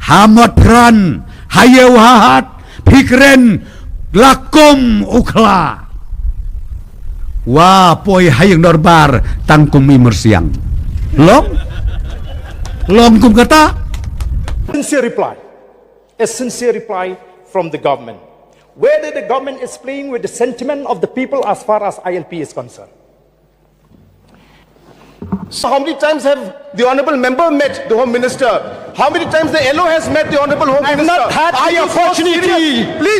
Hamad Pran, Hayew Hahat, Pikren, Lakum Ukla. Wah, poi hayang norbar tangkum imersiang. Long kum kata. A sincere reply from the government. Whether the government is playing with the sentiment of the people as far as ILP is concerned. So how many times have the honourable member met the Home Minister? How many times the LO has met the honourable Home Minister? I've not had the opportunity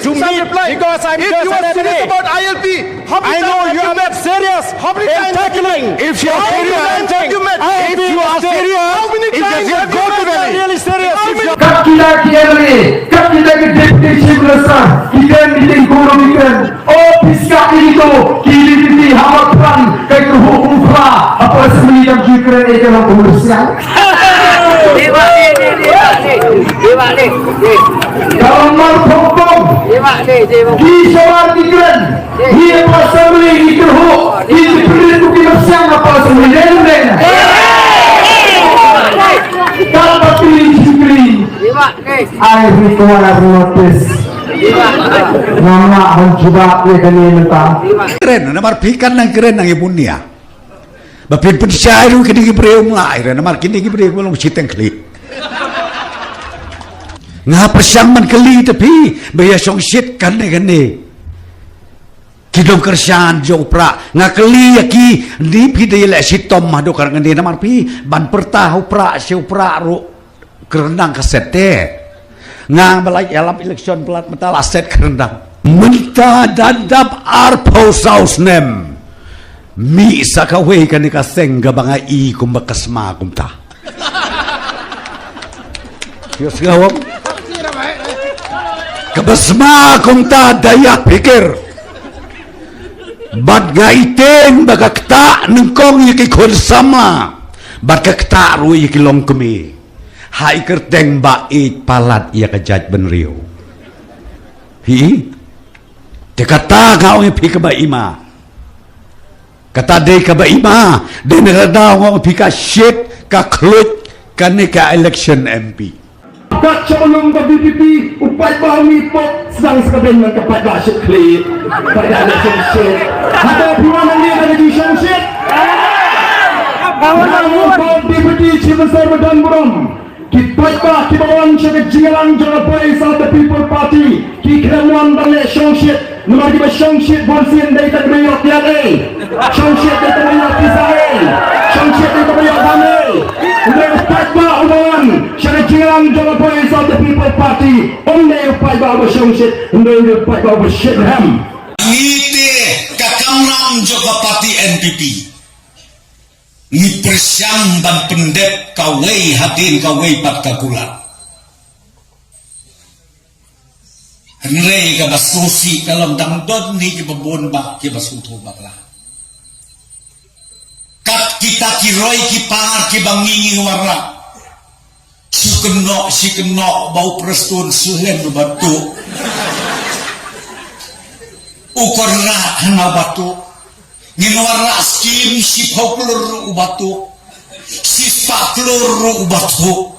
to meet because I'm if just you are an serious MLA. about ILP, how many I know times you are not serious. How many in times have you tackling. met? If you are How many serious, times have you met? If you are serious, how many times have you met? really serious. How many Kap kita KLA, kap kita ke Deputy Chief Minister, kita meeting guru kita. Oh, piskak itu, kini kita Hamad Pran, kaya keruh ukra, apa semacam kita ini kalau komersial. Kalau mal pokok, kisah kita, dia pasal beli keruh, dia beli tu komersial apa semacam. Kalau pilih I require notice. Nama mencoba dia kini mentang. Keren, namar pikan nang keren nang ibun niya. Bapin pensyaru kini kibreu mulai, namar kini kibreu belum siteng kli. Ngapa siaman kli tapi bayar song shit kane. Kidong kerjaan jauh pra ngakeli yaki di pide le sitom madu karang ngene namar pi ban pertahu pra siu pra ru kerendang kasete ngang balai alam election pelat metal aset kerendang menta dadap arpau saus nem mi sakawe kan kaseng gabanga i kumbakas ma kumta yos gawam kabasma kumta daya pikir bat gaiten bagakta nengkong yaki konsama bat kakta ru yaki long kemi hai kerteng bait palat ya kajat benriu hi dekata ngau pi ka baima kata de ka baima de nerada ngau pi ka shit ka klut kan ka election MP Kat sebelum ke BPP upai bahawi pok sedang sekadang dengan kepat basyik klik pada ada syamsyid ada piwanan dia ada di syamsyid namun kau Deputy Chief Minister Badan Buram kipai bah kibawan syakit jingalang jalapai saat the People Party kikremuan balik syamsyid nomor di syamsyid bonsin dari tak berayat tiada syamsyid dari tak berayat kisah syamsyid dari tak berayat damai udah kipai bah ubawan syakit jingalang jalapai saat the People Party onde kipai bah syamsyid onde kipai bah syamsyid ham ngite kakamram joka parti NPP ni persyang ban pendek kawai hatin kawai pat kakulan henrei ka basusi kalau dangdon ni ki babon ba ki basuto bakla kat kita kiroi ki par ki bangingi warna sikeno bau prestun suhen batu ukorna hana batu nginwarna skim si pauklur ubatu si paklur ubatu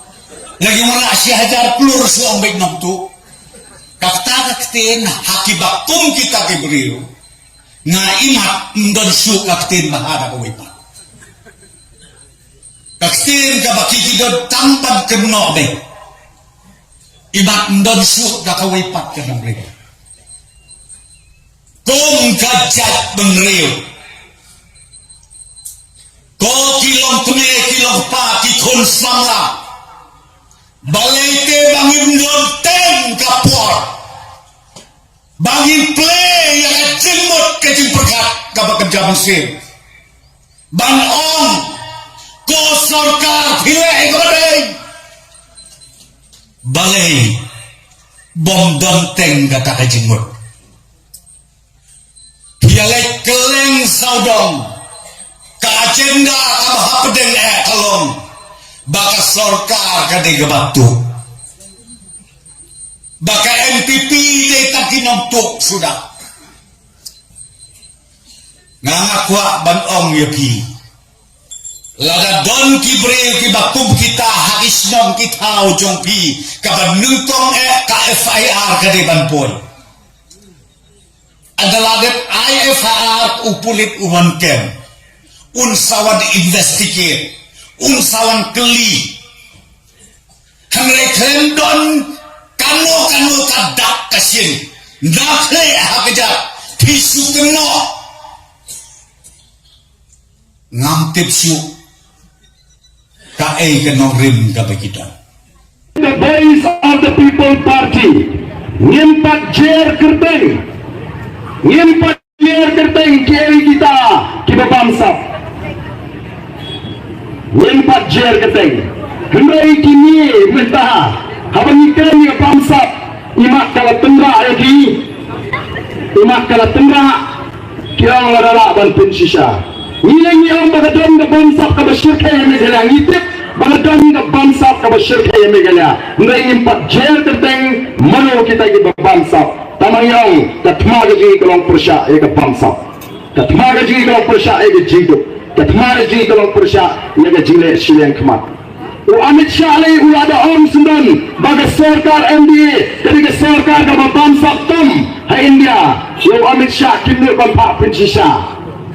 lagi warna si hajar klur si ombek noktu kakta kakten hakibakum kita kebriu nga imat ndon su kakten bahada kawipa kakten kabaki kidon tampan keno be imat ndon su kakawipat kenang mereka kong kajat benriu ko kilong tune kilong pa kikon samla balete bangin nonteng kapor bangin play yang jemut kecil perkat kabak kerja mesin ban on ko sorkar pile ekodeng balai bom donteng kata kejemut hialek keleng saudong agenda kabah pedeng kalong baka sorkar kade gebatu baka MPP de takinontok sudah ngangakwa ban ong yapi Laga don kibre ki bakum kita hakisnom kita ujong pi kaban nungtong ka FIR ka deban pon. Adalah IFR upulit uwan kem. Unsawan investigate, unsawan keli. Hamre klendon kano kadak kasin. Nakle hakajak pisu keno. Ngamtip siu kae kenong rim kabagitan. The voice of the people party ngimpat jer kerteng kiai kita bangsa ngimpat jer kerteng hendai kini mentah habang ikan ya bangsa imak kala tendra kirang ladala ban pensisa nilai yang bagadon ke bangsa ke bersyirka yang megalang itip bagadon ke bangsa ke bersyirka yang megalang hendai ngimpat jer kerteng mano kita ke bangsa tamayang katmaga ji kolong persya ke bangsa katmaga ji kolong persya ke jidup katmaga ji kolong persya ke jile sileng kemat Amit Shah le ulada om sundan baga sarkar NDA dari ke sarkar ke bangsa tom hai India yo Amit Shah kinur bampak pensisa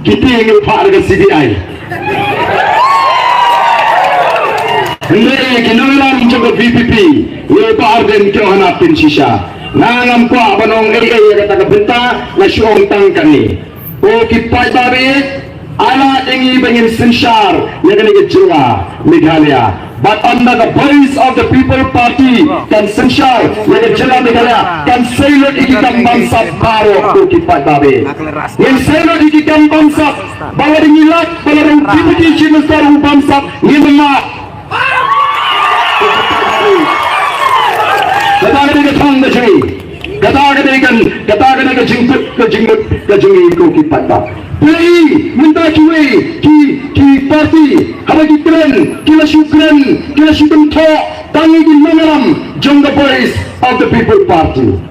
kita ingin pak dengan CDI hendai kinulam coba VPP yo pak den kyo hanapin sisa nangam ko abanong kata kebenta na syong tangkani o kipai babe ala ingi bangin sensar yang kena kecewa Meghalaya but under the voice of the people party kan sensar yang kecewa Meghalaya kan sailor ikikan bangsa baru o kipai babe yang sailor ikikan bangsa bawa dingilat bawa deputy chief minister bangsa ngimak katakan ke thang dajri katakan ke jingkut ko kipat ba play minta cuy ki party haba ki tren kila syukran to tangi di mangaram jong the voice of the people party